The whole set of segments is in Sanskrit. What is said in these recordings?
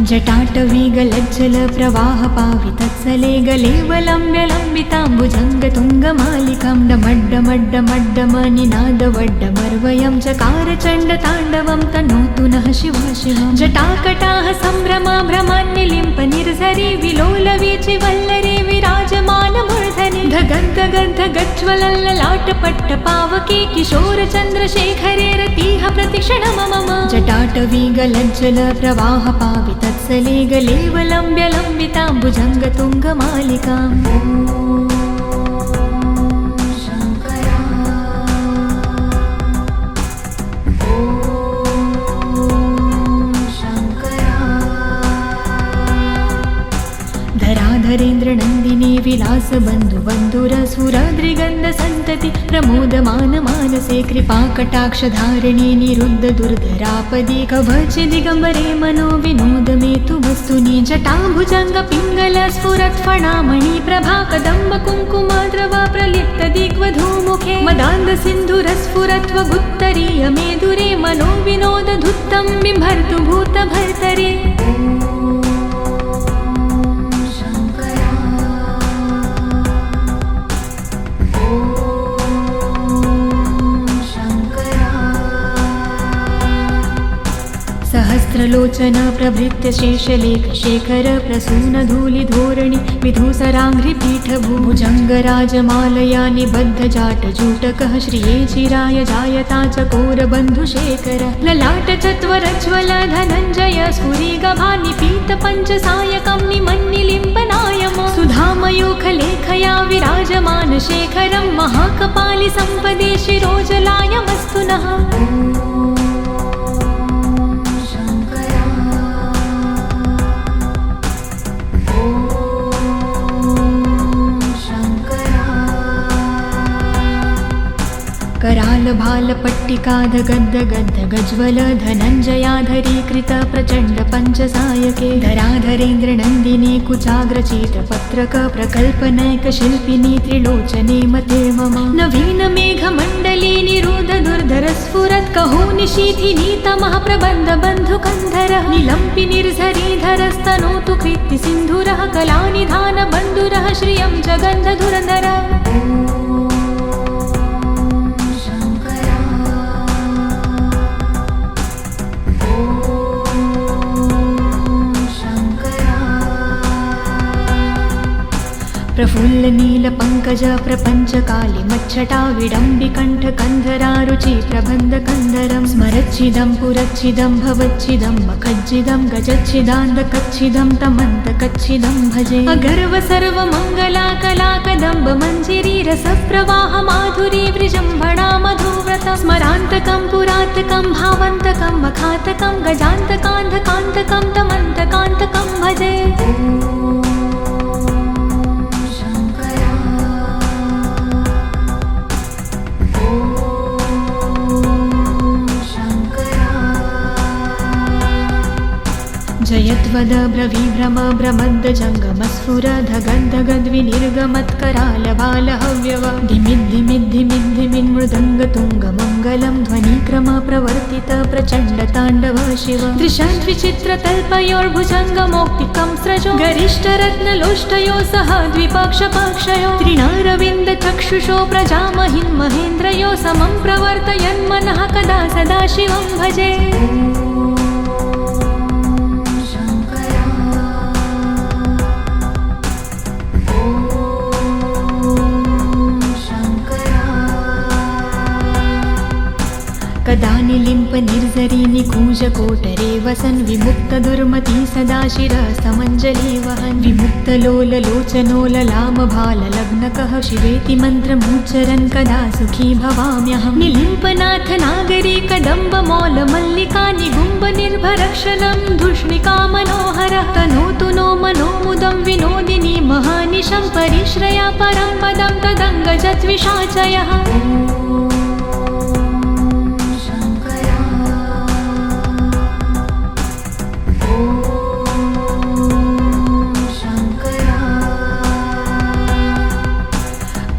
जटाटवीगलज्जल प्रवाह पावितत्सले गलेवलम्ब्य लम्बिताम्बुजङ्गतुङ्गमालिकां डमड्डमड्डमड्डमनिनादवड्डमर्वयं चकार चण्डताण्डवं तनोतु नः शिवा शिवं जटाकटाः सम्भ्रमा भ्रमान्यलिम्प निर्झरी विलोलवीचि वल्लरी विराजमानमूर्धनि धगद्धगद्धगज्ज्वलल्ललाटपट्टपावके किशोरचन्द्रशेखरे रतिः प्रतिक्षणं मम जटाटवीगलज्जल प्रवाह पावितत्सले गलेवलम्ब्य लम्बिताम्बुजङ्गतुङ्गमालिकाम् धराधरेन्द्रनन्दिनी विलासबन्धुबन्धुरसुराद्रिगन्धसन्तति प्रमोदमान मानसे कृपाकटाक्षधारिणी निरुद्ध दुर्धरापदि कवचदिगम्बरे मनो विनोदमेतु वस्तुनि जटाभुजङ्ग पिङ्गल स्फुरत्फणामणि प्रभा कदम्ब कुङ्कुमाद्रवा प्रलिप्त दिग्वधूमुखे मदान्ध सिन्धुरस्फुरत्वगुत्तरीय मेदुरे मनो विनोद धुत्तं बिभर्तु भूतभर्तरे सहस्रलोचन प्रभृत्य शेषलेख शेखर प्रसून धूलिधोरणि विधूसराङ्घ्रिपीठ भुजङ्गराजमालया निबद्ध जाटजूटकः श्रिये चिराय जायता चकोरबन्धुशेखर ललाट चत्वरज्वल धनञ्जय स्फुरिगभानि पीतपञ्चसायकं निमन्निलिम्पनायम सुधामयूखलेखया विराजमान शेखरं महाकपालि सम्पदे शिरोजलायमस्तु नः करालभालपट्टिकाधगद्ध गज्वल धनञ्जयाधरीकृत प्रचण्ड पञ्चसायके धराधरेन्द्रनन्दिनी कुचाग्रचित्रपत्रक प्रकल्पनैकशिल्पिनी त्रिलोचने मते मम नवीन मेघमण्डली निरुद्ध दुर्धर स्फुरत् कहोनिशीथिनी तमः प्रबन्ध बन्धुकन्धर निलम्पि निर्झरीधरस्तनोतु कृत्ति सिन्धुरः कलानिधान बन्धुरः श्रियं जगन्धधुरधर प्रफुल्ल नील पंकज प्रपंच काली मच्छटा विडम्बिकण्ठ कन्धरारुचि प्रबन्ध कन्धरं स्मरच्छिदं पुरच्छिदं भवच्छिदं मखज्जिदं गजच्छिदान्ध कच्छिदं तमन्त कच्छिदं भजे अगर्व सर्वमङ्गला कला कदम्ब मञ्जिरी रसप्रवाह माधुरी वृजम्भणा मधुव्रतं स्मरान्तकं पुरान्तकं भावन्तकं मखान्तकं गजान्तकान्धकान्तकं तमन्तकान्तकं भजे जयत्वद ब्रवीभ्रम भ्रमद्द जङ्गमस्फुर धगद्धगद्विनिर्गमत्करालबालहव्यव धिमिद्धिमिद्धिमिद्धिमिन्मृदङ्गतुङ्गमङ्गलं ध्वनिक्रम प्रवर्तित प्रचण्ड ताण्डव शिव दृशद्विचित्रतल्पयोर्भुजङ्गमौक्तिकं स्रजो गरिष्ठरत्नलोष्टयो सह द्विपक्षपक्षयो त्रिणारविन्दचक्षुषो प्रजामहिन् महेन्द्रयो समं प्रवर्तयन्मनः कदा सदा शिवं भजे कदा निलिम्प निर्झरी निकूज कोटरे वसन् विमुक्त दुर्मती सदा शिरस्तमञ्जलि वहन् विमुक्त लोल लोचनोल लाम भाल लग्नकः शिवेति मन्त्रमुच्चरन् कदा सुखी भवाम्यहं निलिम्पनाथ नागरी कदम्ब मौल मल्लिका निगुम्ब निर्भरक्षलं धूष्णिका मनोहरः तनोतु नो मनोमुदं विनोदिनी महानिशं परिश्रया परं पदं तदङ्गजद्विषाचयः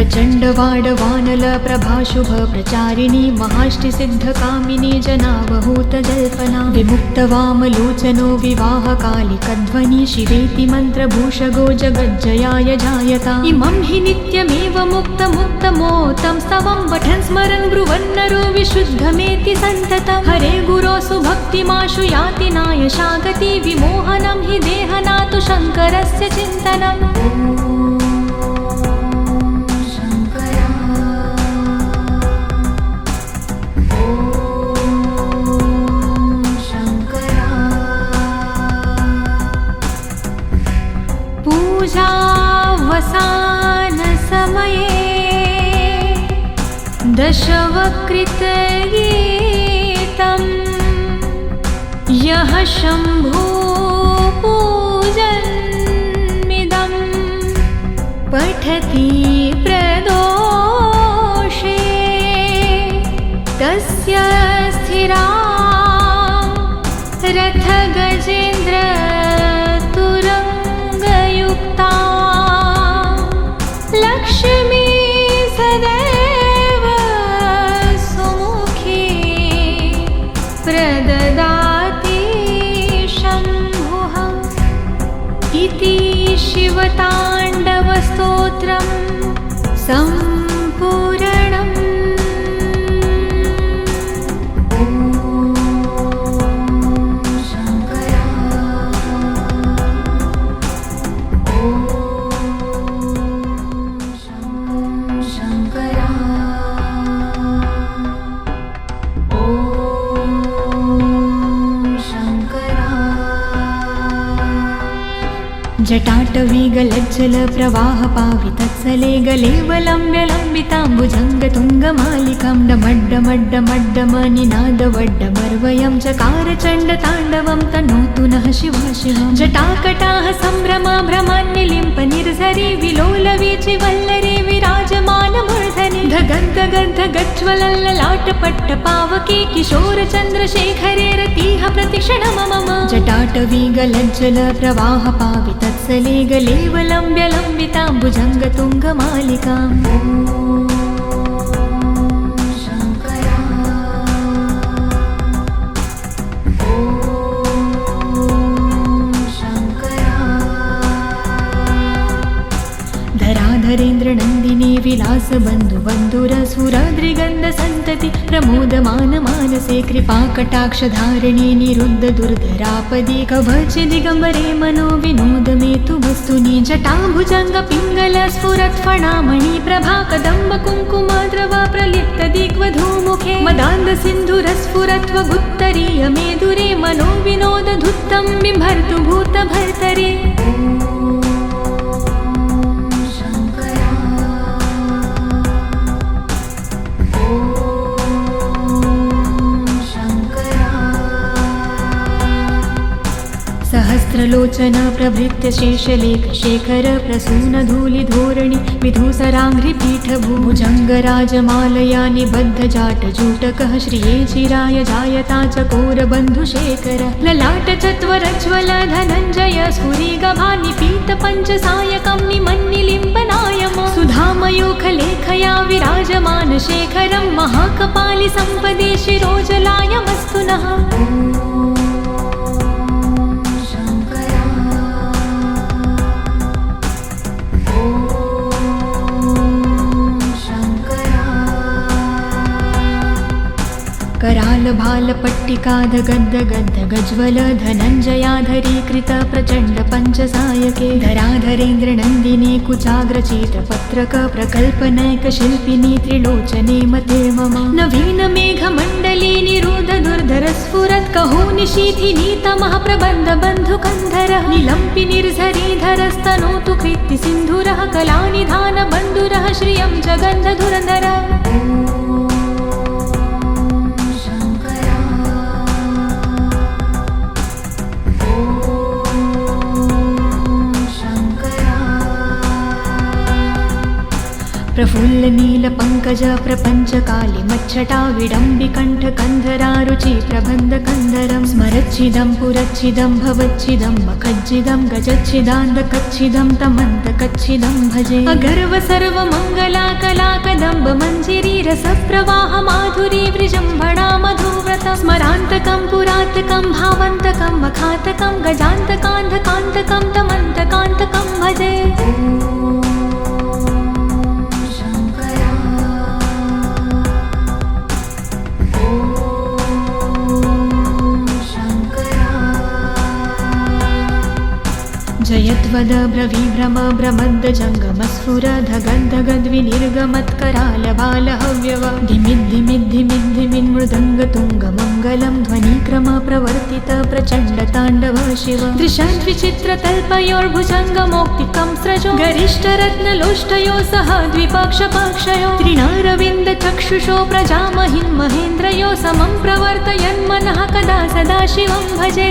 प्रचण्डवाडवानल प्रभाशुभ प्रचारिणी महाष्टिसिद्धकामिनी जनावहूत जल्पना विमुक्तवामलोचनो विवाहकालिकध्वनि शिवेति मन्त्रभूषगो जगज्जयाय जायता इमं हि नित्यमेव मुक्तमुक्तमोतं स्तवं पठन् स्मरन् ब्रुवन्नरो विशुद्धमेति सन्ततं हरे गुरोसु भक्तिमाशु याति नायशागति विमोहनं हि देहनातु शङ्करस्य चिन्तनम् पूजावसानसमये दशवक्त्रगीतं यः शम्भो पूजन्मिदं पठति प्रदोषे तस्य स्थिरा रथगजेन्द्र लक्ष्मी सदैव सुमुखी प्रददाति शम्भुः इति शिवताण्डवस्तोत्रं सम्पूर्णम्। जटाटवीगलज्जल प्रवाह पावितत्सले गलेवलम्ब्यलम्बिताम्बुजङ्गतुङ्गमालिकां डमड्डमड्डमड्डमनिनादवड्डमर्वयं चकार चण्डताण्डवं तनोतु नः शिवा शिवम् जटाकटाः सम्भ्रमा भ्रमान्निलिम्प निर्झरि विलोलवीचि वल्लरी विराजमानमूर्धनि धगद्गगद्ध गज्ज्वलल्ललाटपट्टपावके किशोरचन्द्रशेखरे रतिः प्रतिक्षणं मम जटाटवीगलज्जल प्रवाह पावितत्सले गलेवलम्ब्यलम्बिताम्बुजङ्गतुङ्गमालिकाम् धराधरेन्द्रनन्दिनी विलासबन्धुबन्धुरसुराद्रिगन्धसन्तति प्रमोदमान मानसे कृपाकटाक्षधारिणी निरुद्ध दुर्धरापदे कवचदिगम्बरे मनो विनोदमेतु वस्तुनि जटाभुजङ्गपिङ्गल स्फुरत्फणामणि प्रभा कदम्ब कुङ्कुमाद्रव प्रलिप्तदिग्वधूमुखे मदान्धसिन्धुरस्फुरत्वगुत्तरीय मेदुरे मनो विनोदधुत्तं बिम्भर्तु भूतभर्तरे सहस्रलोचन प्रभृत्य शेषलेख शेखर प्रसून धूलिधोरणि विधूसराङ्घ्रिपीठभुजङ्गराजमालया निबद्ध जाटजूटकः श्रिये चिराय जायता चकोरबन्धुशेखर ललाट चत्वरज्वल धनञ्जय स्फुरिगभानिपीत पञ्चसायकं निमन्निलिम्पनायम सुधामयूखलेखया विराजमान शेखरं महाकपालि सम्पदे शिरोजलायमस्तु नः। करालभालपट्टिकाधगद्ध गज्ज्वल धनञ्जयाधरीकृत प्रचण्ड पञ्चसायके धराधरेन्द्रनन्दिनी कुचाग्रचित्रपत्रक प्रकल्पनैकशिल्पिनी त्रिलोचने मते मम नवीनमेघमण्डली निरुद्ध दुर्धरस्फुरत् कहोनिशीथिनी तमः प्रबन्धबन्धुकन्धरः निलम्पि निर्झरीधरस्तनोतु कृत्तिसिन्धुरः कलानिधानबन्धुरः श्रियं जगन्धधुरन्धरः। प्रफुल्ल नील पंकज प्रपंच काली मच्छटा विडम्बि कंठ कंधरारु रुचि प्रबन्धकन्दरं स्मरच्छिदं पुरच्छिदं भवच्छिदं मखज्जिदं गजच्छिदान्दकच्छिदं तमन्तकच्छिदं भजे अगर्व सर्वमङ्गला कला कदम्ब मञ्जिरी रसप्रवाह माधुरी विजृम्भणा मधुव्रतं स्मरान्तकं पुरातकं भावन्तकं मखातकं गजान्तकान्धकान्तकं तमन्तकान्तकं भजे जयद्वद ब्रवीभ्रम भ्रमद्द जङ्गमस्फुरधगद्धगद्विनिर्गमत्करालबालहव्यव धिमिद्धिमिद्धिमिद्धिमिन्मृदङ्गतुङ्गमङ्गलं ध्वनिक्रम प्रवर्तित प्रचण्डताण्डव शिव दृशाद्विचित्रतल्पयोर्भुजङ्गमौक्तिकं स्रजो गरिष्ठरत्नलोष्टयो सह द्विपक्षपक्षयो त्रिणारविन्दचक्षुषो प्रजामहिन् महेन्द्रयो समं प्रवर्तयन्मनः कदा सदा शिवं भजे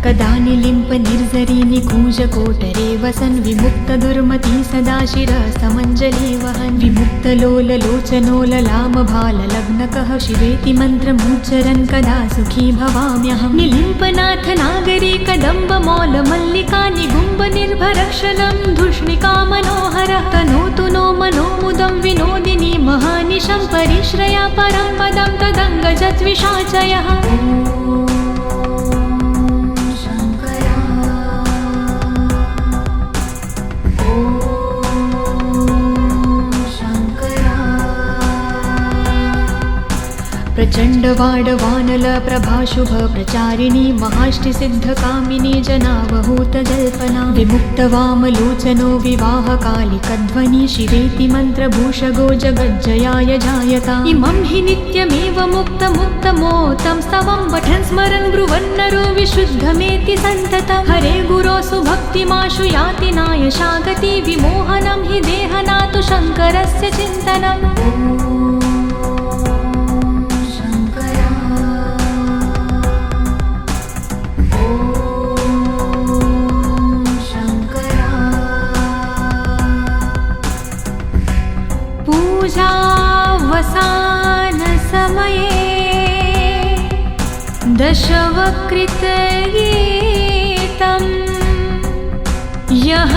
कदा निलिम्प निर्जरी निकूज कोटरे वसन् विमुक्त दुर्मति सदा शिरस्तमञ्जलि वहन् विमुक्तलोललोचनो ललाम भाललग्नकः शिवेति मन्त्रमुच्चरन् कदा सुखी भवाम्यहं निलिम्पनाथ नागरी कदम्ब मौलमल्लिका निगुम्ब निर्भरक्षलं धूष्णिका मनोहरः तनोतु नो मनोमुदं विनोदिनी महानिशं परिश्रया परं पदं तदङ्गजद्विषाचयः प्रचण्डवाडवानल प्रभाशुभ प्रचारिणी महाष्टिसिद्धकामिनी जनावहूतजल्पना विमुक्तवामलोचनो विवाहकालिकध्वनि शिवेति मन्त्रभूषगो जगज्जयाय जायता इमं हि नित्यमेव मुक्तमुक्तमोतं स्तवं पठन् स्मरन् ब्रुवन्नरो विशुद्धमेति सन्ततं हरे गुरो सुभक्तिमाशु याति नायशागति विमोहनं हि देहनातु शङ्करस्य चिन्तनम् पूजावसान समये दशवक्त्रगीतं यः